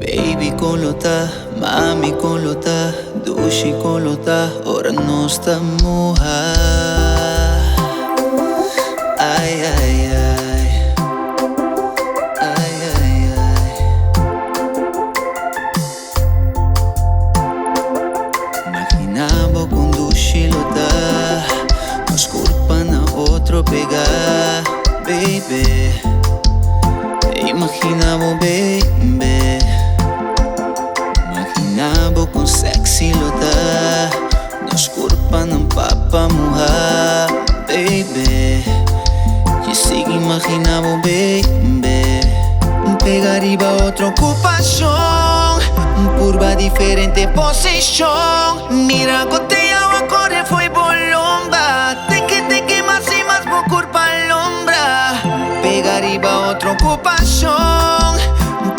Baby kolota, mami kolota, duši kolota, ora non sta moja. Ay, ay, ay. Ay, ay, ay. Imaginavo con duši lota, nos culpa na outro pegar, baby. Imaginavo, baby. Imaginavo con sexy lota, nos culpa ng papa moja, baby. Que sigue imaginavo, baby. Pegar iba outra ocupação, curva diferente posição. Mira, goteaba, corre, foi bolomba. Te que más y más por culpa lombra. Pegar iba outra ocupação,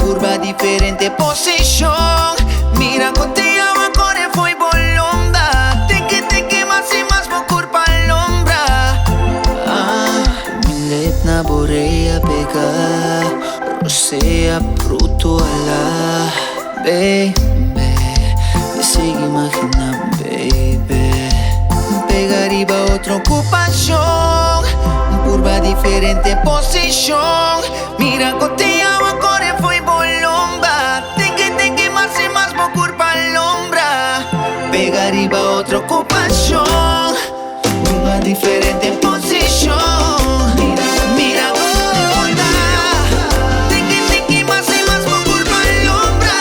curva diferente posição. Mira, goteaba, corre, foi bolomba. Te que más y más por culpa lombra. Milet na boreia pegar, rosea bruto ala, baby. Me sigue imaginando, baby. Pegar iba outra ocupação, curva diferente posição. Mira, goteaba, corre, foi bolomba. Te que más y más por culpa lombra. Pegar iba outra ocupação, curva diferente posição. Mira, gorda. Te que más y más por culpa lombra.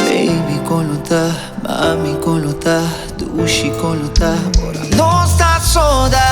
Baby kolota, mami kolota, duši kolota, ora non sta soda.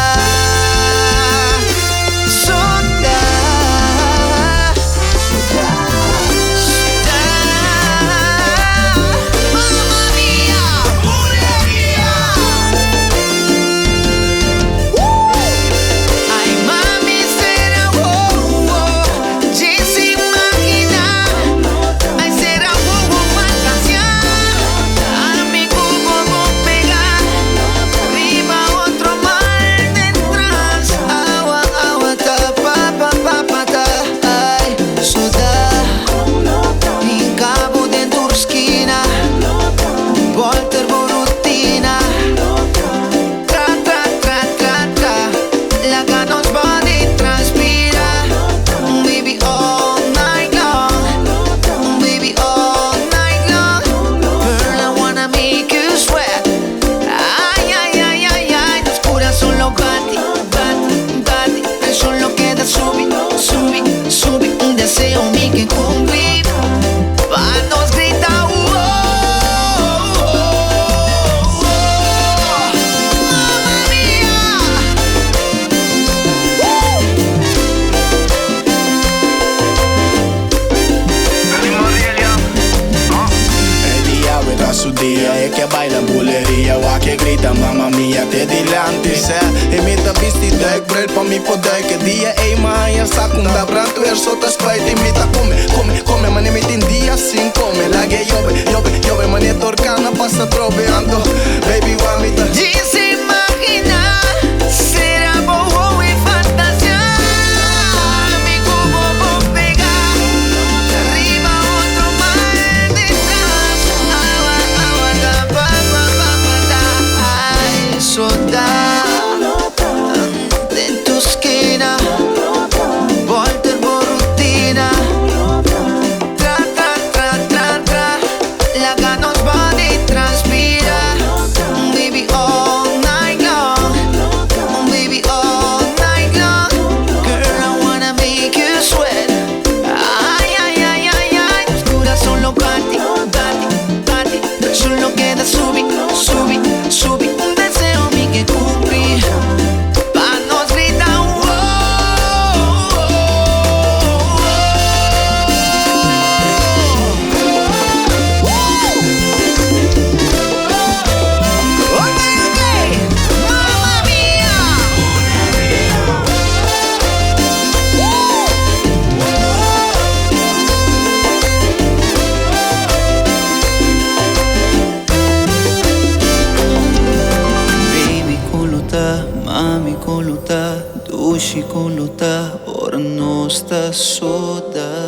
E que baila buleria, o que grita mamma mia te dilante. E mi ta visti dek brel pa mi podaj. Che dia ei mai sa cum da brantu er sota spite. Mi ta come ma ne mi tin dia sin come. La che jove ma ne torcana passa troveando. Baby wa mi ta se imagina, será bobo y fantasía. Mi cubo vos pegar, arriba otro mal detrás. Agua, pa, ay, soda. En tu esquina, Walter por rutina. Tra, la ganos van y transpira. Baby, all night long. Baby, all night long. Girl, I wanna make you sweat. Ay, tus corazón party. Solo queda subir. Un deseo mi que cumplir. Pa' nos gritar, okay. Mamma mia. Baby kolota, mami kolota, duši kolota, ora non sta soda.